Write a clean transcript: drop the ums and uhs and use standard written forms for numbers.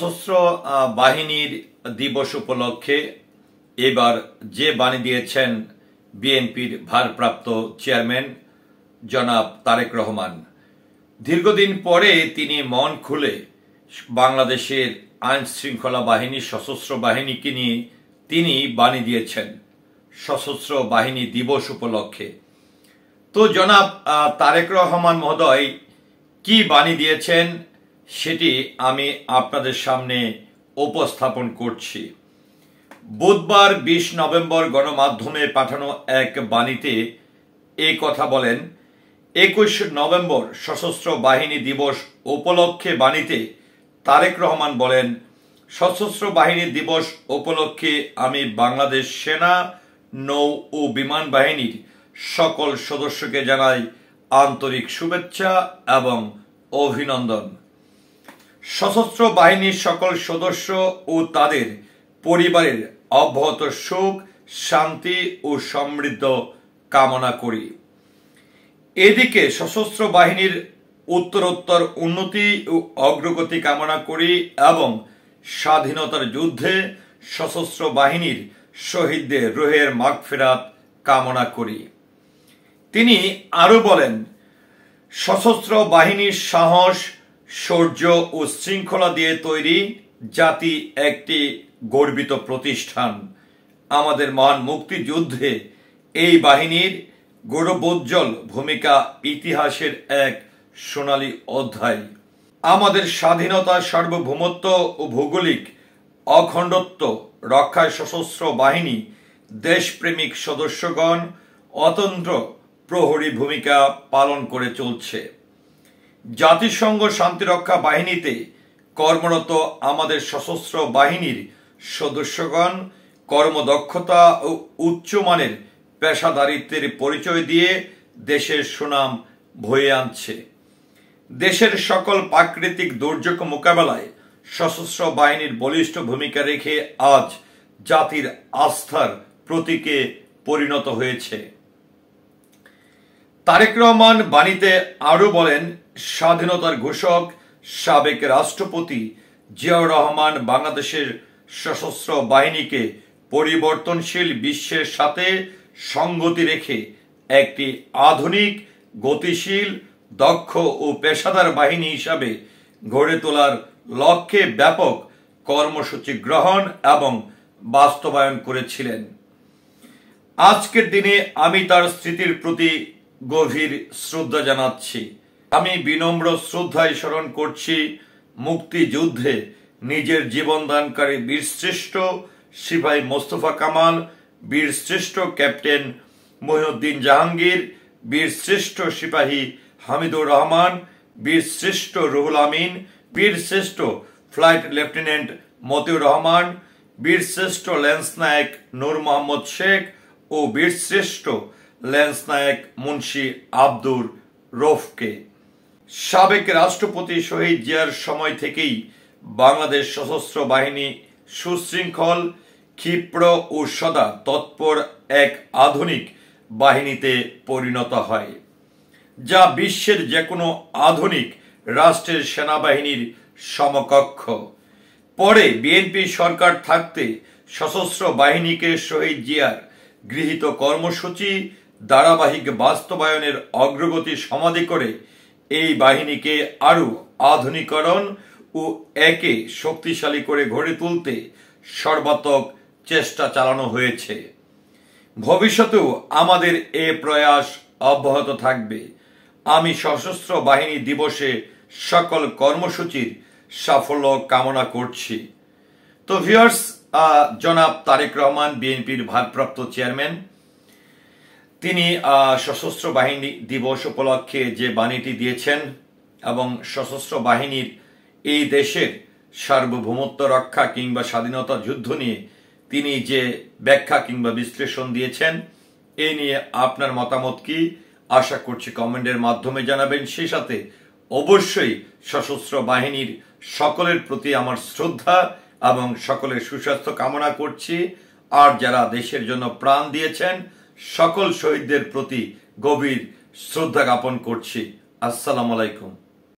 সশস্ত্র বাহিনীর দিবস উপলক্ষে এবার যে বাণী দিয়েছেন বিএনপির ভারপ্রাপ্ত চেয়ারম্যান জনাব তারেক রহমান। দীর্ঘদিন পরে তিনি মন খুলে বাংলাদেশের আইন শৃঙ্খলা বাহিনী সশস্ত্র বাহিনীকে নিয়ে তিনি বাণী দিয়েছেন সশস্ত্র বাহিনী দিবস উপলক্ষে। তো জনাব তারেক রহমান মহোদয় কি বাণী দিয়েছেন সেটি আমি আপনাদের সামনে উপস্থাপন করছি। বুধবার 20 নভেম্বর গণমাধ্যমে পাঠানো এক বাণীতে এই কথা বলেন। 21 নভেম্বর সশস্ত্র বাহিনী দিবস উপলক্ষে বাণীতে তারেক রহমান বলেন, সশস্ত্র বাহিনী দিবস উপলক্ষে আমি বাংলাদেশ সেনা, নৌ ও বিমান বাহিনীর সকল সদস্যকে জানাই আন্তরিক শুভেচ্ছা এবং অভিনন্দন। সশস্ত্র বাহিনীর সকল সদস্য ও তাদের পরিবারের অব্যাহত সুখ, শান্তি ও সমৃদ্ধ কামনা করি। এদিকে সশস্ত্র বাহিনীর উত্তরোত্তর উন্নতি ও অগ্রগতি কামনা করি এবং স্বাধীনতার যুদ্ধে সশস্ত্র বাহিনীর শহীদদের রুহের মাগফিরাত কামনা করি। তিনি আরো বলেন, সশস্ত্র বাহিনীর সাহস, শৌর্য ও শৃঙ্খলা দিয়ে তৈরি জাতি একটি গর্বিত প্রতিষ্ঠান। আমাদের মহান মুক্তিযুদ্ধে এই বাহিনীর গৌরবোজ্জ্বল ভূমিকা ইতিহাসের এক সোনালী অধ্যায়। আমাদের স্বাধীনতা, সার্বভৌমত্ব ও ভৌগোলিক অখণ্ডত্ব রক্ষায় সশস্ত্র বাহিনী দেশপ্রেমিক সদস্যগণ অতন্ত্র প্রহরী ভূমিকা পালন করে চলছে। জাতিসংঘ শান্তিরক্ষা বাহিনীতে কর্মরত আমাদের সশস্ত্র বাহিনীর সদস্যগণ কর্মদক্ষতা ও উচ্চমানের পেশাদারিত্বের পরিচয় দিয়ে দেশের সুনাম বয়ে আনছে। দেশের সকল প্রাকৃতিক দুর্যোগ মোকাবেলায় সশস্ত্র বাহিনীর বলিষ্ঠ ভূমিকা রেখে আজ জাতির আস্থার প্রতীকে পরিণত হয়েছে। তারেক রহমান বাণীতে আরো বলেন, স্বাধীনতার ঘোষক সাবেক রাষ্ট্রপতি জিয়াউর রহমান বাংলাদেশের সশস্ত্র বাহিনীকে পরিবর্তনশীল বিশ্বের সাথে সঙ্গতি রেখে একটি আধুনিক, গতিশীল, দক্ষ ও পেশাদার বাহিনী হিসাবে গড়ে তোলার লক্ষ্যে ব্যাপক কর্মসূচি গ্রহণ এবং বাস্তবায়ন করেছিলেন। আজকের দিনে আমি তার স্মৃতির প্রতি গভীর শ্রদ্ধা জানাচ্ছি। আমি বিনম্র শ্রদ্ধায় স্মরণ করছি মুক্তিযুদ্ধে নিজের জীবনদানকারী বীরশ্রেষ্ঠ সিপাহী মোস্তফা কামাল, বীরশ্রেষ্ঠ ক্যাপ্টেন মহিউদ্দিন জাহাঙ্গীর, বীরশ্রেষ্ঠ সিপাহী হামিদুর রহমান, বীরশ্রেষ্ঠ রুহুল আমিন, বীরশ্রেষ্ঠ ফ্লাইট লেফটেন্যান্ট মতিউর রহমান, বীরশ্রেষ্ঠ ল্যান্স নায়ক নূর মোহাম্মদ শেখ ও বীরশ্রেষ্ঠ ল্যান্স নায়ক মুন্সি আব্দুর রৌফকে। সাবেক রাষ্ট্রপতি শহীদ জিয়ার সময় থেকেই বাংলাদেশ সশস্ত্র বাহিনী সুশৃঙ্খল, ক্ষিপ্র ও সদা তৎপর এক আধুনিক বাহিনীতে পরিণত হয়, যা বিশ্বের যে কোনো আধুনিক রাষ্ট্রের সেনাবাহিনীর সমকক্ষ। পরে বিএনপি সরকার থাকতে সশস্ত্র বাহিনীকে শহীদ জিয়ার গৃহীত কর্মসূচি ধারাবাহিক বাস্তবায়নের অগ্রগতি সমাধি করে এই বাহিনীকে আরো আধুনিকরণ ও একে শক্তিশালী করে গড়ে তুলতে সর্বাত্মক চেষ্টা চালানো হয়েছে। ভবিষ্যতেও আমাদের এ প্রয়াস অব্যাহত থাকবে। আমি সশস্ত্র বাহিনী দিবসে সকল কর্মসূচির সাফল্য কামনা করছি। তো ভিউয়ার্স, জনাব তারেক রহমান বিএনপির ভারপ্রাপ্ত চেয়ারম্যান, তিনি সশস্ত্র বাহিনী দিবস উপলক্ষে যে বাণীটি দিয়েছেন এবং সশস্ত্র বাহিনীর এই দেশের সার্বভৌমত্ব রক্ষা কিংবা স্বাধীনতা যুদ্ধ নিয়ে তিনি যে ব্যাখ্যা কিংবা বিশ্লেষণ দিয়েছেন, এ নিয়ে আপনার মতামত কি, আশা করছি কমেন্টের মাধ্যমে জানাবেন। সেই সাথে অবশ্যই সশস্ত্র বাহিনীর সকলের প্রতি আমার শ্রদ্ধা এবং সকলের সুস্বাস্থ্য কামনা করছি। আর যারা দেশের জন্য প্রাণ দিয়েছেন সকল শহীদদের প্রতি গভীর শ্রদ্ধা জ্ঞাপন করছি। আসসালামু আলাইকুম।